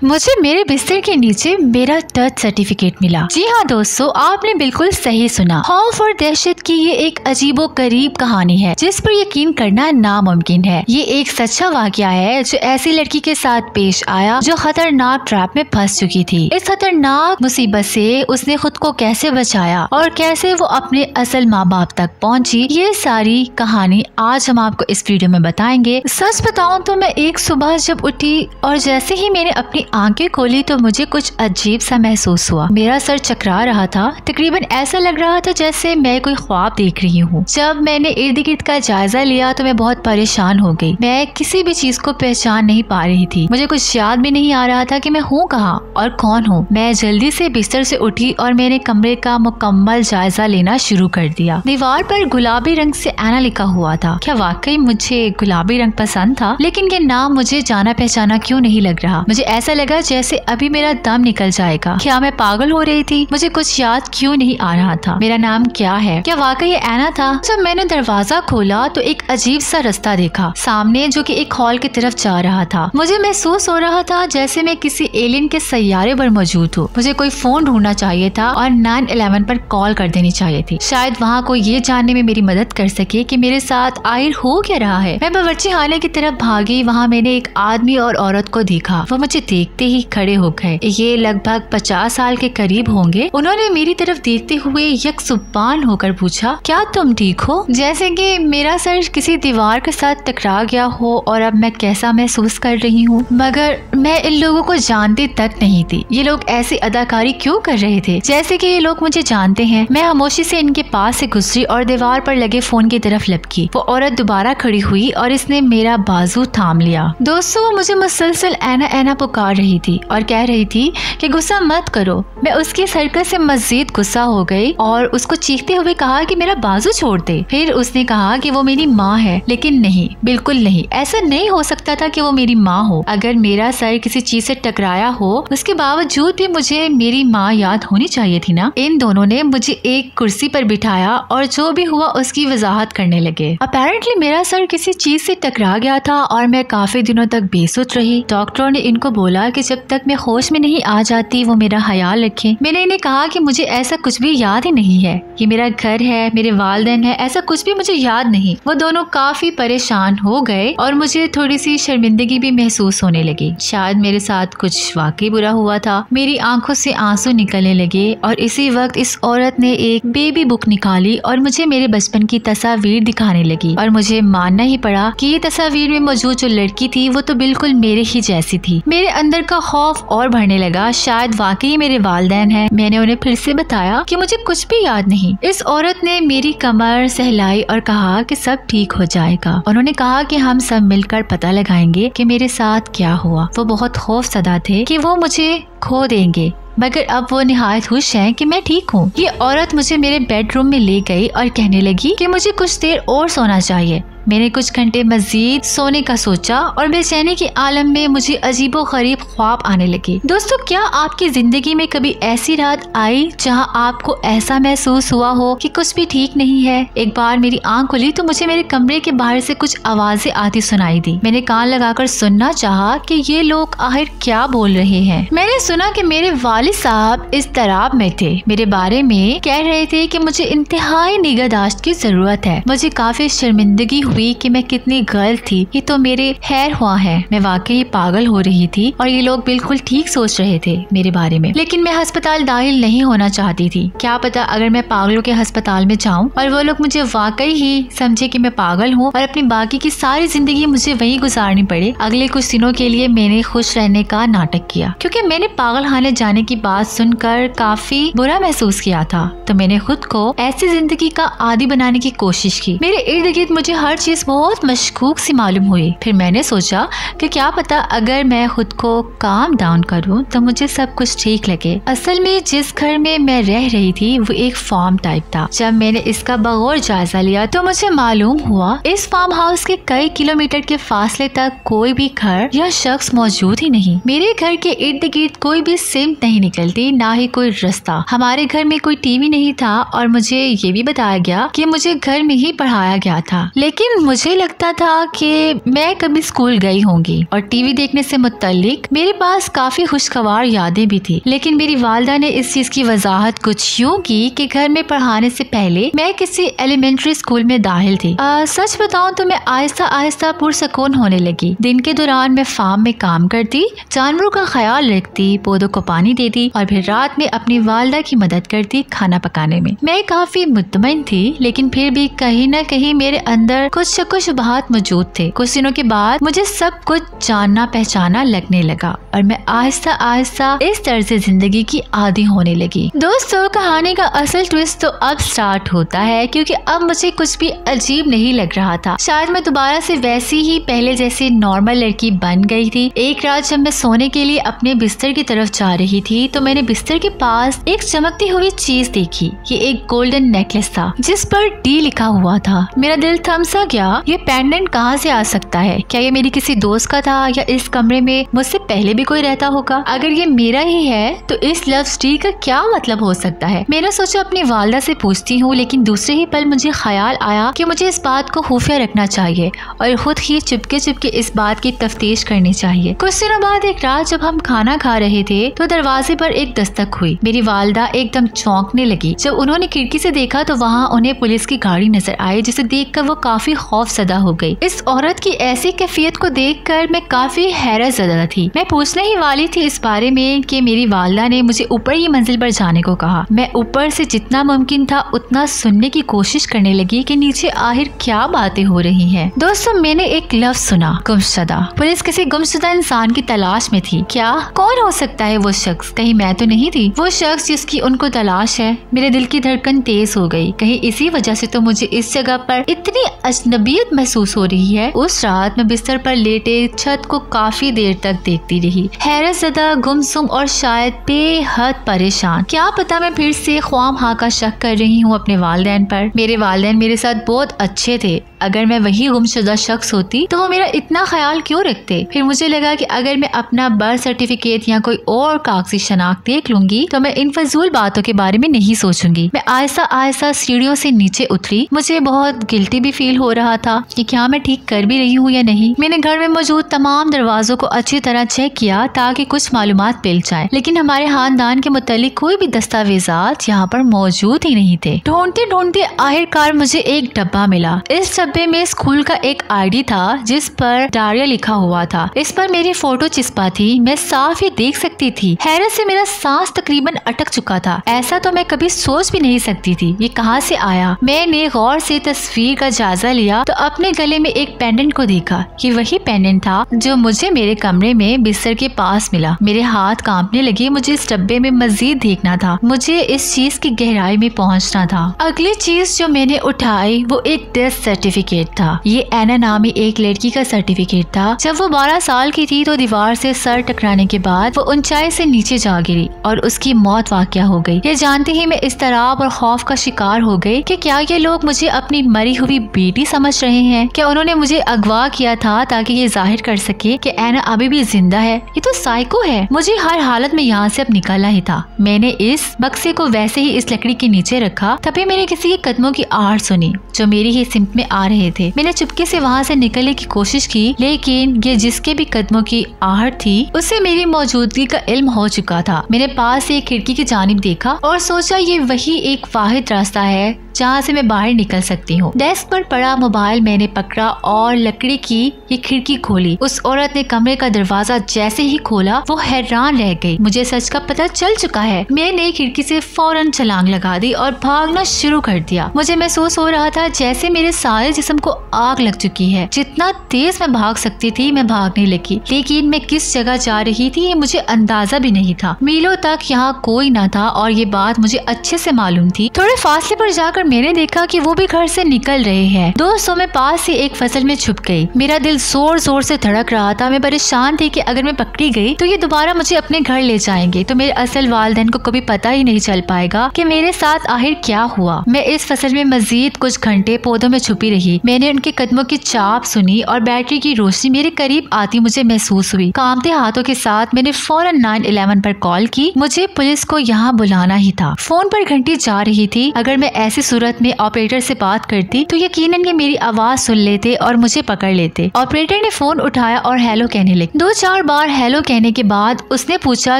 मुझे मेरे बिस्तर के नीचे मेरा डेथ सर्टिफिकेट मिला। जी हाँ दोस्तों, आपने बिल्कुल सही सुना। खौफ और दहशत की ये एक अजीबो गरीब कहानी है जिस पर यकीन करना नामुमकिन है। ये एक सच्चा वाकया है जो ऐसी लड़की के साथ पेश आया जो खतरनाक ट्रैप में फंस चुकी थी। इस खतरनाक मुसीबत से उसने खुद को कैसे बचाया और कैसे वो अपने असल माँ बाप तक पहुँची, ये सारी कहानी आज हम आपको इस वीडियो में बताएंगे। सच बताऊँ तो मैं एक सुबह जब उठी और जैसे ही मैंने अपनी आंखें खोली तो मुझे कुछ अजीब सा महसूस हुआ। मेरा सर चकरा रहा था, तकरीबन ऐसा लग रहा था जैसे मैं कोई ख्वाब देख रही हूँ। जब मैंने इर्द गिर्द का जायजा लिया तो मैं बहुत परेशान हो गई। मैं किसी भी चीज को पहचान नहीं पा रही थी। मुझे कुछ याद भी नहीं आ रहा था कि मैं हूँ कहाँ और कौन हूँ। मैं जल्दी से बिस्तर से उठी और मैंने कमरे का मुकम्मल जायजा लेना शुरू कर दिया। दीवार पर गुलाबी रंग से ऐना लिखा हुआ था। क्या वाकई मुझे गुलाबी रंग पसंद था? लेकिन ये नाम मुझे जाना पहचाना क्यों नहीं लग रहा। मुझे ऐसा लगा जैसे अभी मेरा दम निकल जाएगा। क्या मैं पागल हो रही थी? मुझे कुछ याद क्यों नहीं आ रहा था। मेरा नाम क्या है? क्या वाकई ये ऐना था? जब मैंने दरवाजा खोला तो एक अजीब सा रास्ता देखा सामने जो कि एक हॉल की तरफ जा रहा था। मुझे महसूस हो रहा था जैसे मैं किसी एलियन के सैयारे पर मौजूद हूँ। मुझे कोई फोन ढूंढना चाहिए था और 911 पर कॉल कर देनी चाहिए थी। शायद वहाँ कोई ये जानने में मेरी मदद कर सके कि मेरे साथ आखिर हो क्या रहा है। मैं बावर्ची खाने की तरफ भागी। वहाँ मैंने एक आदमी और औरत को देखा। वो मुझे देखते ही खड़े हो गए। ये लगभग 50 साल के करीब होंगे। उन्होंने मेरी तरफ देखते हुए यकसुबान होकर पूछा, क्या तुम ठीक हो? जैसे कि मेरा सर किसी दीवार के साथ टकरा गया हो और अब मैं कैसा महसूस कर रही हूँ। मगर मैं इन लोगों को जानती तक नहीं थी। ये लोग ऐसी अदाकारी क्यों कर रहे थे जैसे कि ये लोग मुझे जानते हैं। मैं खामोशी से इनके पास से गुजरी और दीवार पर लगे फोन की तरफ लपकी। वो औरत दोबारा खड़ी हुई और इसने मेरा बाजू थाम लिया। दोस्तों, मुझे मुसलसल ऐना ऐना पुकार रही थी और कह रही थी कि गुस्सा मत करो। मैं उसकी हरकत से मजीद गुस्सा हो गई और उसको चीखते हुए कहा कि मेरा बाजू छोड़ दे। फिर उसने कहा कि वो मेरी माँ है, लेकिन नहीं, बिल्कुल नहीं, ऐसा नहीं हो सकता था कि वो मेरी माँ हो। अगर मेरा सर किसी चीज से टकराया हो उसके बावजूद भी मुझे मेरी माँ याद होनी चाहिए थी ना। इन दोनों ने मुझे एक कुर्सी पर बिठाया और जो भी हुआ उसकी वजाहत करने लगे। अपेरेंटली मेरा सर किसी चीज से टकरा गया था और मैं काफी दिनों तक बेसुध रही। डॉक्टरों ने इनको बोला कि जब तक मैं होश में नहीं आ जाती वो मेरा ख्याल रखें। मैंने इन्हें कहा कि मुझे ऐसा कुछ भी याद ही नहीं है। ये मेरा घर है, मेरे वालिदैन है, ऐसा कुछ भी मुझे याद नहीं। वो दोनों काफी परेशान हो गए और मुझे थोड़ी सी शर्मिंदगी भी महसूस होने लगी। शायद मेरे साथ कुछ वाकई बुरा हुआ था। मेरी आंखों से आंसू निकलने लगे और इसी वक्त इस औरत ने एक बेबी बुक निकाली और मुझे मेरे बचपन की तस्वीर दिखाने लगी और मुझे मानना ही पड़ा कि ये तस्वीर में मौजूद जो लड़की थी वो तो बिल्कुल मेरे ही जैसी थी। मेरे अंदर का खौफ और बढ़ने लगा। शायद वाकई मेरे वालिदैन हैं। मैंने उन्हें फिर से बताया कि मुझे कुछ भी याद नहीं। इस औरत ने मेरी कमर सहलाई और कहा कि सब ठीक हो जाएगा। उन्होंने कहा कि हम सब मिलकर पता लगाएंगे कि मेरे साथ क्या हुआ। वो बहुत खौफजदा थे कि वो मुझे खो देंगे, मगर अब वो निहायत खुश हैं कि मैं ठीक हूँ। ये औरत मुझे मेरे बेडरूम में ले गई और कहने लगी कि मुझे कुछ देर और सोना चाहिए। मैंने कुछ घंटे मजीद सोने का सोचा और बेचैनी के आलम में मुझे अजीबो गरीब ख्वाब आने लगे। दोस्तों, क्या आपकी जिंदगी में कभी ऐसी रात आई जहां आपको ऐसा महसूस हुआ हो कि कुछ भी ठीक नहीं है? एक बार मेरी आंख खुली तो मुझे मेरे कमरे के बाहर से कुछ आवाजें आती सुनाई दी। मैंने कान लगाकर सुनना चाहा कि ये लोग आखिर क्या बोल रहे हैं। मैंने सुना कि मेरे वालिद साहब इज़्तिराब में थे। मेरे बारे में कह रहे थे कि मुझे इंतहाई निगहदाश्त की जरूरत है। मुझे काफी शर्मिंदगी हुई कि मैं कितनी गलत थी। ये तो मेरे खैर हुआ है। मैं वाकई पागल हो रही थी और ये लोग बिल्कुल ठीक सोच रहे थे मेरे बारे में। लेकिन मैं अस्पताल दाखिल नहीं होना चाहती थी। क्या पता अगर मैं पागलों के अस्पताल में जाऊं और वो लोग मुझे वाकई ही समझे कि मैं पागल हूँ और अपनी बाकी की सारी जिंदगी मुझे वहीं गुजारनी पड़े। अगले कुछ दिनों के लिए मैंने खुश रहने का नाटक किया क्योंकि मैंने पागल खाने जाने की बात सुनकर काफी बुरा महसूस किया था। तो मैंने खुद को ऐसी जिंदगी का आदी बनाने की कोशिश की। मेरे इर्द गिर्द मुझे हर चीज बहुत मशकूक सी मालूम हुई। फिर मैंने सोचा कि क्या पता अगर मैं खुद को काम डाउन करूं तो मुझे सब कुछ ठीक लगे। असल में जिस घर में मैं रह रही थी वो एक फार्म टाइप था। जब मैंने इसका बगौर जायजा लिया तो मुझे मालूम हुआ इस फार्म हाउस के कई किलोमीटर के फासले तक कोई भी घर या शख्स मौजूद ही नहीं। मेरे घर के इर्द गिर्द कोई भी सिमत नहीं निकलती, ना ही कोई रास्ता। हमारे घर में कोई टीवी नहीं था और मुझे ये भी बताया गया कि मुझे घर में ही पढ़ाया गया था। लेकिन लेकिन मुझे लगता था कि मैं कभी स्कूल गई होंगी और टीवी देखने से मुत्तल्लिक मेरे पास काफी खुशगवार यादें भी थी। लेकिन मेरी वालिदा ने इस चीज की वजाहत कुछ यूँ की कि घर में पढ़ाने से पहले मैं किसी एलिमेंट्री स्कूल में दाखिल थी। सच बताऊं तो मैं आहिस्ता आहिस्ता पुरसकून होने लगी। दिन के दौरान मैं फार्म में काम करती, जानवरों का ख्याल रखती, पौधों को पानी देती और फिर रात में अपनी वालिदा की मदद करती खाना पकाने में। मैं काफी मुतमईन थी, लेकिन फिर भी कहीं न कहीं मेरे अंदर कुछ शुबहात मौजूद थे। कुछ दिनों के बाद मुझे सब कुछ जानना पहचाना लगने लगा और मैं आहिस्ता आहिस्ता इस तर्ज जिंदगी की आदी होने लगी। दोस्तों, कहानी का असल ट्विस्ट तो अब स्टार्ट होता है, क्योंकि अब मुझे कुछ भी अजीब नहीं लग रहा था। शायद मैं दोबारा से वैसी ही पहले जैसी नॉर्मल लड़की बन गई थी। एक रात जब मैं सोने के लिए अपने बिस्तर की तरफ जा रही थी तो मैंने बिस्तर के पास एक चमकती हुई चीज देखी। ये एक गोल्डन नेकलेस था जिस पर डी लिखा हुआ था। मेरा दिल थम सा गया। ये पेंडेंट कहाँ से आ सकता है? क्या ये मेरी किसी दोस्त का था या इस कमरे में मुझसे पहले भी कोई रहता होगा? अगर ये मेरा ही है तो इस लव्स डी का क्या मतलब हो सकता है? मैंने सोचा अपनी वालिदा से पूछती हूँ, लेकिन दूसरे ही पल मुझे ख्याल आया कि मुझे इस बात को खुफिया रखना चाहिए और खुद ही चुपके इस बात की तफ्तीश करनी चाहिए। कुछ दिनों बाद एक रात जब हम खाना खा रहे थे तो दरवाजे पर एक दस्तक हुई। मेरी वालिदा एकदम चौंकने लगी। जब उन्होंने खिड़की से देखा तो वहाँ उन्हें पुलिस की गाड़ी नजर आई, जिसे देखकर वो काफी खौफजदा हो गई। इस औरत की ऐसी कैफियत को देखकर मैं काफी हैरत ज़दा थी। मैं पूछने ही वाली थी इस बारे में कि मेरी वालिदा ने मुझे ऊपर की मंजिल पर जाने को कहा। मैं ऊपर से जितना मुमकिन था उतना सुनने की कोशिश करने लगी कि नीचे आखिर क्या बातें हो रही हैं। दोस्तों, मैंने एक लफ्ज सुना, गुमशुदा। पुलिस किसी गुमशुदा इंसान की तलाश में थी। क्या? कौन हो सकता है वो शख्स? कहीं मैं तो नहीं थी वो शख्स जिसकी उनको तलाश है? मेरे दिल की धड़कन तेज हो गई। कहीं इसी वजह से तो मुझे इस जगह पर इतनी अजनबियत महसूस हो रही है। उस रात मैं बिस्तर पर लेटे छत को काफी देर तक देखती रही, हैरत ज़दा, गुमसुम और शायद बेहद परेशान। क्या पता मैं फिर से ख्वाम का शक कर रही हूँ अपने वालिदैन पर। मेरे वालिदैन मेरे साथ बहुत अच्छे थे। अगर मैं वही गुमशुदा शख्स होती तो वो मेरा इतना ख्याल क्यों रखते? फिर मुझे लगा कि अगर मैं अपना बर्थ सर्टिफिकेट या कोई और कागजी शनाख्त देख लूंगी तो मैं इन फजूल बातों के बारे में नहीं सोचूंगी। मैं आहिस्ता आहिस्ता सीढ़ियों से नीचे उतरी। मुझे बहुत गिल्टी भी फील हो रहा था कि क्या मैं ठीक कर भी रही हूँ या नहीं। मैंने घर में मौजूद तमाम दरवाजों को अच्छी तरह चेक किया ताकि कुछ मालूमात मिल जाए, लेकिन हमारे खानदान के मुतालिक कोई भी दस्तावेजात यहाँ पर मौजूद ही नहीं थे। ढूंढते ढूंढते आखिरकार मुझे एक डब्बा मिला। इस डब्बे में स्कूल का एक आईडी था जिस पर डारिया लिखा हुआ था। इस पर मेरी फोटो चिपका थी। मैं साफ ही देख सकती थी। हैरत से मेरा सांस तकरीबन अटक चुका था। ऐसा तो मैं कभी सोच भी नहीं सकती थी। ये कहाँ से आया? मैंने गौर से तस्वीर का जायजा लिया तो अपने गले में एक पेंडेंट को देखा। ये वही पेंडेंट था जो मुझे मेरे कमरे में बिस्तर के पास मिला। मेरे हाथ कांपने लगे। मुझे इस डब्बे में मजीद देखना था। मुझे इस चीज की गहराई में पहुंचना था। अगली चीज जो मैंने उठाई वो एक डेथ सर्टिफिकेट था। ये ऐना नामी एक लड़की का सर्टिफिकेट था। जब वो 12 साल की थी तो दीवार से सर टकराने के बाद वो ऊंचाई से नीचे जा गिरी और उसकी मौत वाक़या हो गई। ये जानते ही मैं इस्तराब और खौफ का शिकार हो गई कि क्या ये लोग मुझे अपनी मरी हुई बेटी समझ रहे हैं? क्या उन्होंने मुझे अगवा किया था ताकि ये जाहिर कर सके कि ऐना अभी भी जिंदा है? ये तो साइको है। मुझे हर हालत में यहाँ से अब निकलना ही था। मैंने इस बक्से को वैसे ही इस लकड़ी के नीचे रखा। तभी मैंने किसी के कदमों की आहट सुनी जो मेरी ही सिमत में आ रहे थे। मैंने चुपके से वहाँ से निकलने की कोशिश की, लेकिन ये जिसके भी कदमों की आहट थी उसे मेरी मौजूदगी का इल्म हो चुका था। मैंने पास से एक खिड़की की जानिब देखा और सोचा ये वही एक वाहिद रास्ता है जहाँ से मैं बाहर निकल सकती हूँ। डेस्क पर पड़ा मोबाइल मैंने पकड़ा और लकड़ी की ये खिड़की खोली। उस औरत ने कमरे का दरवाजा जैसे ही खोला वो हैरान रह गई। मुझे सच का पता चल चुका है। मैंने खिड़की से फौरन छलांग लगा दी और भागना शुरू कर दिया। मुझे महसूस हो रहा था जैसे मेरे सारे जिस्म को आग लग चुकी है। जितना तेज मैं भाग सकती थी मैं भागने लगी, लेकिन मैं किस जगह जा रही थी ये मुझे अंदाजा भी नहीं था। मीलों तक यहाँ कोई न था और ये बात मुझे अच्छे से मालूम थी। थोड़े फासले पर जाकर मैंने देखा कि वो भी घर से निकल रहे हैं। दोस्तों, मैं पास से एक फसल में छुप गई। मेरा दिल जोर जोर से धड़क रहा था। मैं परेशान थी कि अगर मैं पकड़ी गई तो ये दोबारा मुझे अपने घर ले जाएंगे तो मेरे असल वालिदैन को कभी पता ही नहीं चल पाएगा कि मेरे साथ आखिर क्या हुआ। मैं इस फसल में मजीद कुछ घंटे पौधों में छुपी रही। मैंने उनके कदमों की चाप सुनी और बैटरी की रोशनी मेरे करीब आती मुझे महसूस हुई। कांपते हाथों के साथ मैंने फौरन 911 पर कॉल की। मुझे पुलिस को यहाँ बुलाना ही था। फोन पर घंटी जा रही थी। अगर मैं ऐसी सूरत में ऑपरेटर से बात करती तो यकीनन ये मेरी आवाज सुन लेते और मुझे पकड़ लेते। ऑपरेटर ने फोन उठाया और हेलो कहने लगे। 2-4 बार हेलो कहने के बाद उसने पूछा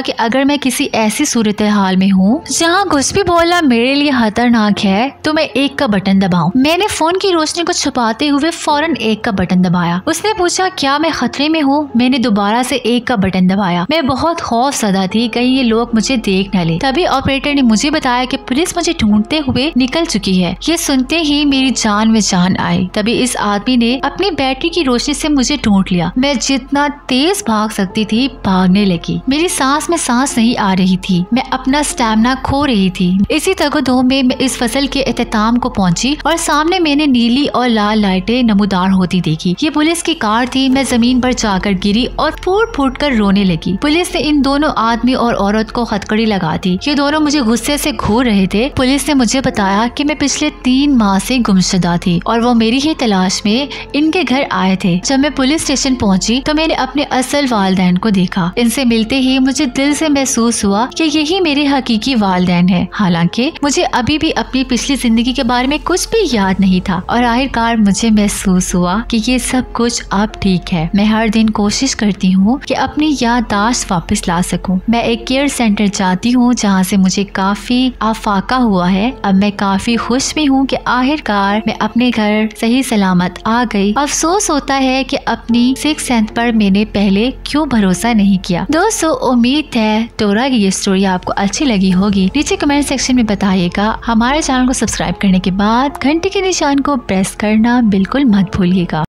कि अगर मैं किसी ऐसी सूरत हाल में हूँ जहाँ कुछ भी बोलना मेरे लिए खतरनाक है तो मैं 1 का बटन दबाऊं। मैंने फोन की रोशनी को छुपाते हुए फौरन 1 का बटन दबाया। उसने पूछा क्या मैं खतरे में हूँ। मैंने दोबारा से 1 का बटन दबाया। मैं बहुत खौफजदा थी कहीं ये लोग मुझे देख न ले। तभी ऑपरेटर ने मुझे बताया कि पुलिस मुझे ढूंढते हुए निकल चुकी है। ये सुनते ही मेरी जान में जान आई। तभी इस आदमी ने अपनी बैटरी की रोशनी से मुझे ढूंढ लिया। मैं जितना तेज भाग सकती थी भागने लगी। मेरी सांस में सांस नहीं आ रही थी। मैं अपना स्टैमिना खो रही थी। इसी तगोदो में मैं इस फसल के इख्तिताम को पहुंची और सामने मैंने नीली और लाल लाइटें नमूदार होती देखी। ये पुलिस की कार थी। मैं जमीन पर जाकर गिरी और फूट फूट कर रोने लगी। पुलिस ने इन दोनों आदमी और औरत को हथकड़ी लगा दी। ये दोनों मुझे गुस्से से घूर रहे थे। पुलिस ने मुझे बताया कि मैं पिछले 3 माह से गुमशुदा थी और वो मेरी ही तलाश में इनके घर आए थे। जब मैं पुलिस स्टेशन पहुंची तो मैंने अपने असल वालिदैन को देखा। इनसे मिलते ही मुझे दिल से महसूस हुआ कि यही मेरे हकीकी वालिदैन है। हालांकि मुझे अभी भी अपनी पिछली जिंदगी के बारे में कुछ भी याद नहीं था और आखिरकार मुझे महसूस हुआ कि ये सब कुछ अब ठीक है। मैं हर दिन कोशिश करती हूँ कि अपनी याददाश्त वापस ला सकूं। मैं एक केयर सेंटर जाती हूँ जहाँ से मुझे काफी आफाका हुआ है। अब मैं काफी खुश भी हूँ कि आखिरकार मैं अपने घर सही सलामत आ गई। अफसोस होता है कि अपनी 6th सेंस पर मैंने पहले क्यों भरोसा नहीं किया। दोस्तों उम्मीद है डोरा की ये स्टोरी आपको अच्छी लगी होगी। नीचे कमेंट सेक्शन में बताइएगा। हमारे चैनल को सब्सक्राइब करने के बाद घंटी के निशान को प्रेस करना बिल्कुल मत भूलिएगा।